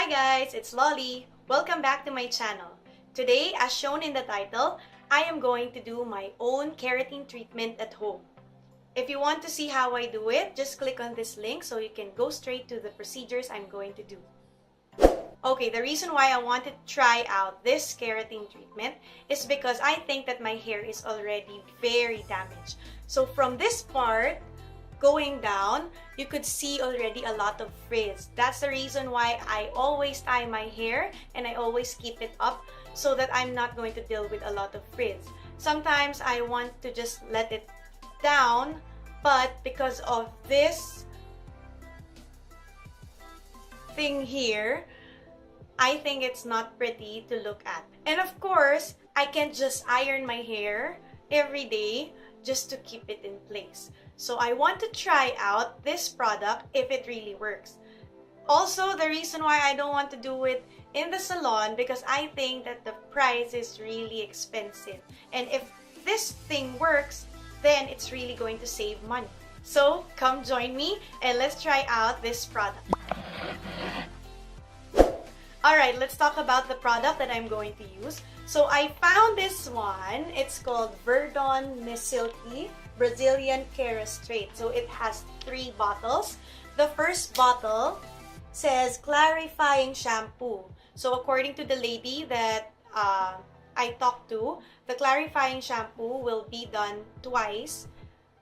Hi guys, it's Lolly. Welcome back to my channel. Today, as shown in the title, I am going to do my own keratin treatment at home. If you want to see how I do it, just click on this link so you can go straight to the procedures I'm going to do. Okay, the reason why I wanted to try out this keratin treatment is because I think that my hair is already very damaged. So from this part, going down, you could see already a lot of frizz. That's the reason why I always tie my hair and I always keep it up so that I'm not going to deal with a lot of frizz. Sometimes I want to just let it down, but because of this thing here, I think it's not pretty to look at. And of course, I can't just iron my hair every day just to keep it in place. So I want to try out this product if it really works. Also, the reason why I don't want to do it in the salon because I think that the price is really expensive. And if this thing works, then it's really going to save money. So come join me and let's try out this product. Alright, let's talk about the product that I'm going to use. So I found this one. It's called Verdon Silky Brazilian Kera Straight. So it has 3 bottles. The first bottle says clarifying shampoo. So according to the lady that I talked to, the clarifying shampoo will be done twice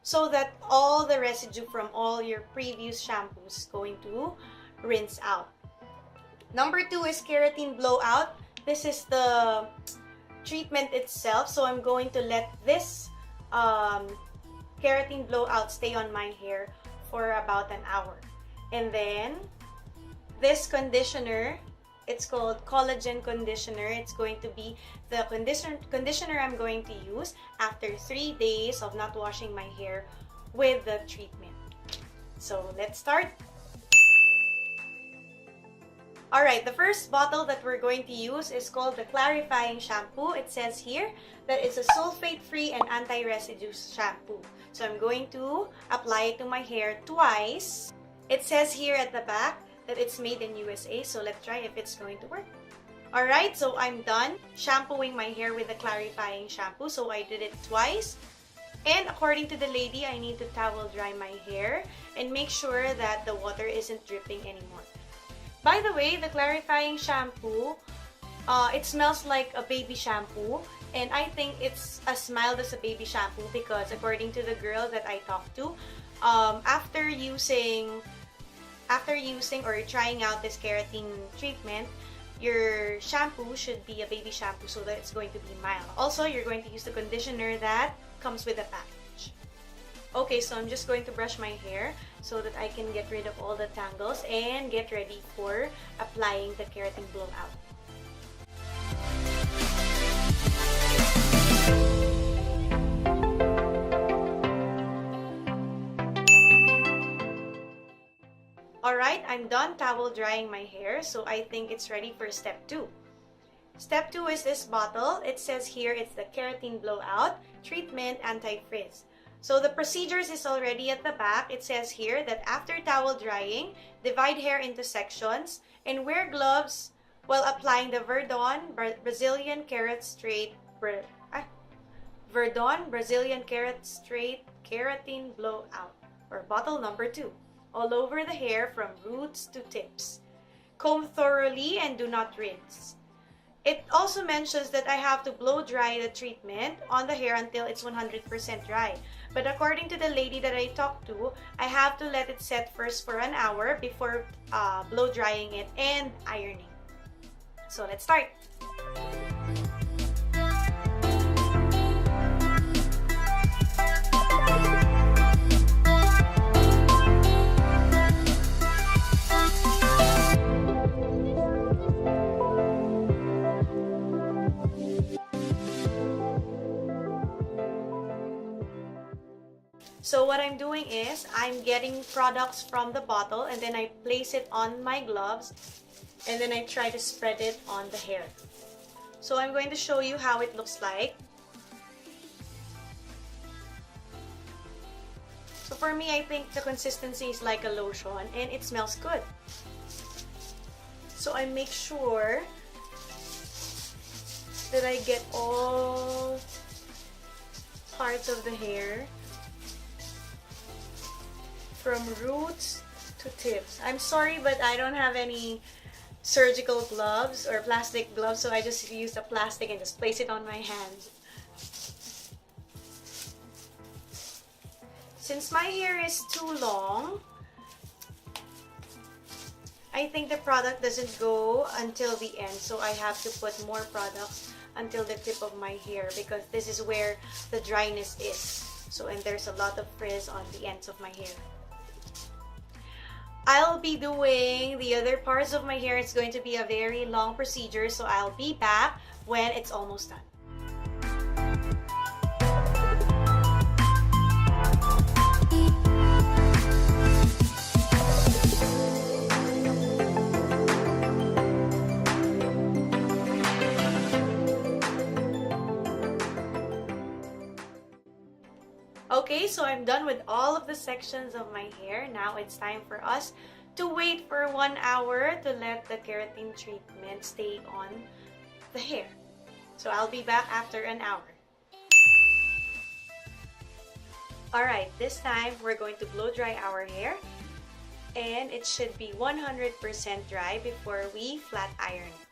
so that all the residue from all your previous shampoos is going to rinse out. Number 2 is Keratin Blowout. This is the treatment itself. So I'm going to let this Keratin Blowout stay on my hair for about an hour. And then this conditioner, it's called Collagen Conditioner. It's going to be the conditioner I'm going to use after 3 days of not washing my hair with the treatment. So let's start. Alright, the first bottle that we're going to use is called the Clarifying Shampoo. It says here that it's a sulfate-free and anti-residue shampoo. So I'm going to apply it to my hair twice. It says here at the back that it's made in USA, so let's try if it's going to work. Alright, so I'm done shampooing my hair with the Clarifying Shampoo. So I did it twice. And according to the lady, I need to towel dry my hair and make sure that the water isn't dripping anymore. By the way, the Clarifying Shampoo, it smells like a baby shampoo. And I think it's as mild as a baby shampoo because according to the girl that I talked to, after using or trying out this keratin treatment, your shampoo should be a baby shampoo so that it's going to be mild. Also, you're going to use the conditioner that comes with the package. Okay, so I'm just going to brush my hair so that I can get rid of all the tangles and get ready for applying the Keratin Blowout. Alright, I'm done towel drying my hair, so I think it's ready for step 2. Step 2 is this bottle. It says here it's the Keratin Blowout Treatment Anti-Frizz. So the procedures is already at the back. It says here that after towel drying, divide hair into sections and wear gloves while applying the Verdon Brazilian Straight Keratin Blowout, or bottle number 2, all over the hair from roots to tips. Comb thoroughly and do not rinse. It also mentions that I have to blow dry the treatment on the hair until it's 100% dry. But according to the lady that I talked to, I have to let it set first for an hour before blow drying it and ironing. So let's start. So what I'm doing is, I'm getting products from the bottle and then I place it on my gloves and then I try to spread it on the hair. So I'm going to show you how it looks like. So for me, I think the consistency is like a lotion and it smells good. So I make sure that I get all parts of the hair from roots to tips. I'm sorry, but I don't have any surgical gloves or plastic gloves, so I just use the plastic and just place it on my hand. Since my hair is too long, I think the product doesn't go until the end, so I have to put more products until the tip of my hair because this is where the dryness is. So, and there's a lot of frizz on the ends of my hair. I'll be doing the other parts of my hair. It's going to be a very long procedure, so I'll be back when it's almost done. Okay, so I'm done with all of the sections of my hair. Now it's time for us to wait for 1 hour to let the keratin treatment stay on the hair. So I'll be back after an hour. Alright, this time we're going to blow dry our hair. And it should be 100% dry before we flat iron it.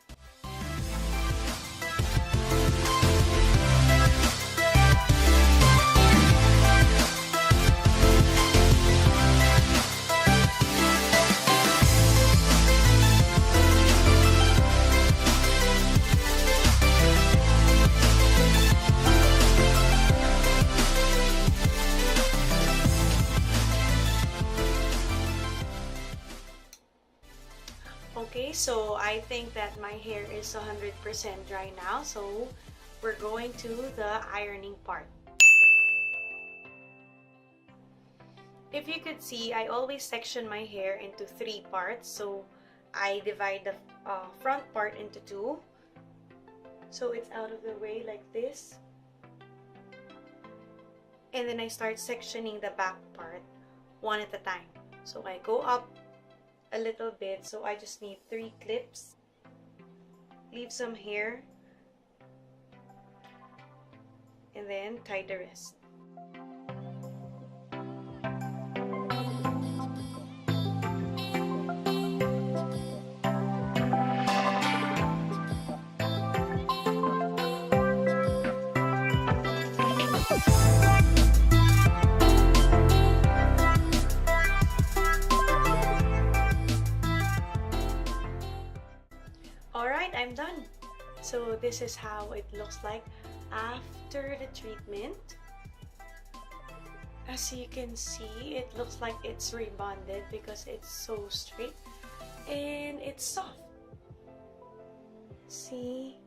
Okay, so I think that my hair is 100% dry now, so we're going to the ironing part. If you could see, I always section my hair into 3 parts, so I divide the front part into 2, so it's out of the way like this, and then I start sectioning the back part one at a time. So I go up a little bit, so I just need 3 clips, leave some hair, and then tie the rest. Alright, I'm done. So this is how it looks like after the treatment. As you can see, it looks like it's rebonded because it's so straight and it's soft. See?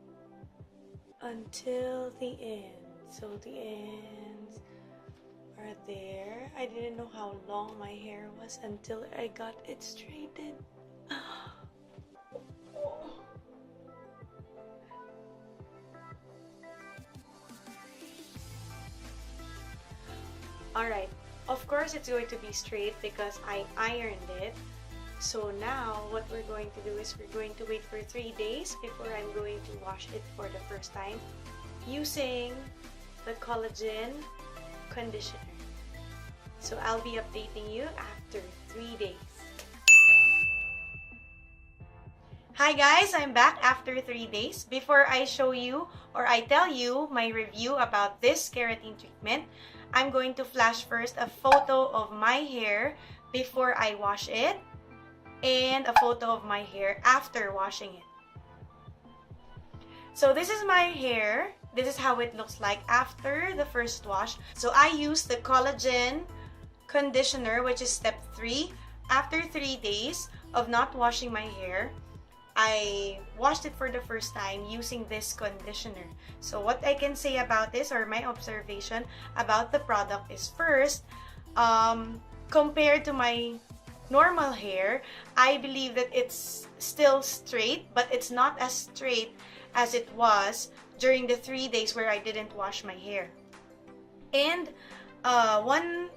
Until the end. So the ends are there. I didn't know how long my hair was until I got it straightened. Alright, of course it's going to be straight because I ironed it. So now what we're going to do is we're going to wait for 3 days before I'm going to wash it for the first time using the collagen conditioner. So I'll be updating you after 3 days. Hi guys, I'm back after 3 days. Before I show you or I tell you my review about this keratin treatment, I'm going to flash first a photo of my hair before I wash it and a photo of my hair after washing it. So this is my hair. This is how it looks like after the first wash. So I used the collagen conditioner, which is step 3. After 3 days of not washing my hair, I washed it for the first time using this conditioner. So what I can say about this, or my observation about the product, is first, compared to my normal hair, I believe that it's still straight, but it's not as straight as it was during the 3 days where I didn't wash my hair. And one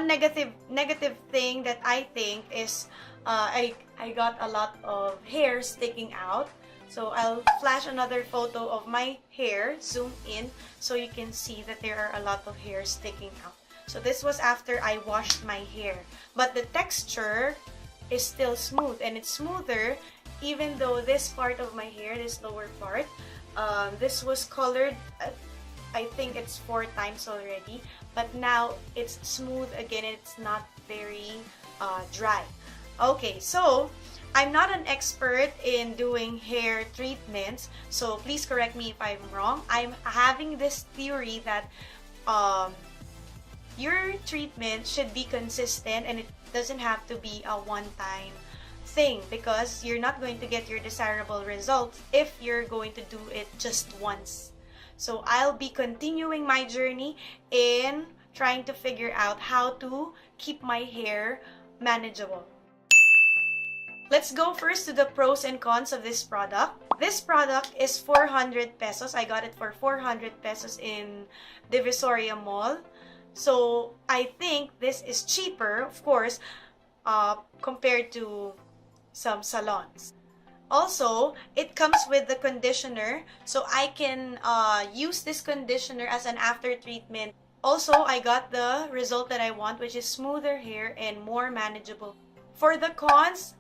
negative thing that I think is I got a lot of hair sticking out. So I'll flash another photo of my hair, zoom in, so you can see that there are a lot of hair sticking out. So this was after I washed my hair. But the texture is still smooth, and it's smoother even though this part of my hair, this lower part, this was colored, I think it's 4 times already, but now it's smooth again and it's not very dry. Okay, so I'm not an expert in doing hair treatments, so please correct me if I'm wrong. I'm having this theory that your treatment should be consistent and it doesn't have to be a one-time thing, because you're not going to get your desirable results if you're going to do it just once. So I'll be continuing my journey in trying to figure out how to keep my hair manageable. Let's go first to the pros and cons of this product. This product is 400 pesos. I got it for 400 pesos in Divisoria Mall. So I think this is cheaper, of course, compared to some salons. Also, it comes with the conditioner, so I can use this conditioner as an after treatment. Also, I got the result that I want, which is smoother hair and more manageable. For the cons,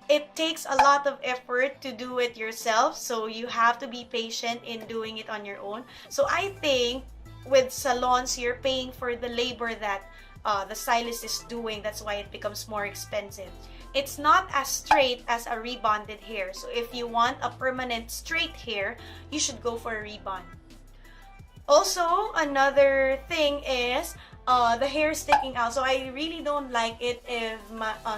it takes a lot of effort to do it yourself, so you have to be patient in doing it on your own. So I think with salons, you're paying for the labor that the stylist is doing. That's why it becomes more expensive. It's not as straight as a rebonded hair. So if you want a permanent straight hair, you should go for a rebond. Also, another thing is the hair sticking out. So I really don't like it if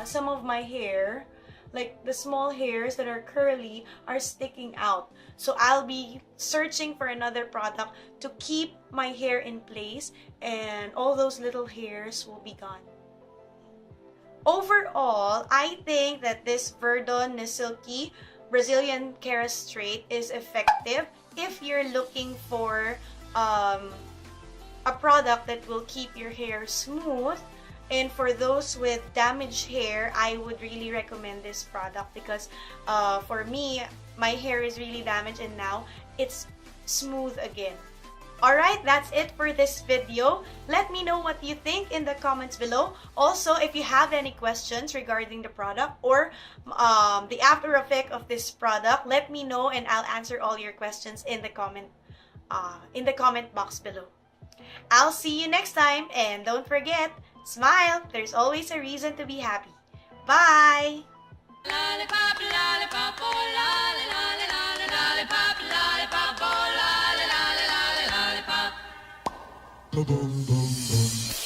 some of my hair, like the small hairs that are curly, are sticking out. So I'll be searching for another product to keep my hair in place and all those little hairs will be gone. Overall, I think that this Verdon Silky Brazilian Kera Straight is effective if you're looking for a product that will keep your hair smooth. And for those with damaged hair, I would really recommend this product because for me, my hair is really damaged and now it's smooth again. Alright, that's it for this video. Let me know what you think in the comments below. Also, if you have any questions regarding the product or the after effect of this product, let me know and I'll answer all your questions in the comment box below. I'll see you next time, and don't forget, smile. There's always a reason to be happy. Bye! Lollipop, lollipop, oh, lolly, lolly, lolly, lollipop, lollipop, oh, lolly, lolly, lolly, lollipop. Boom, boom, boom.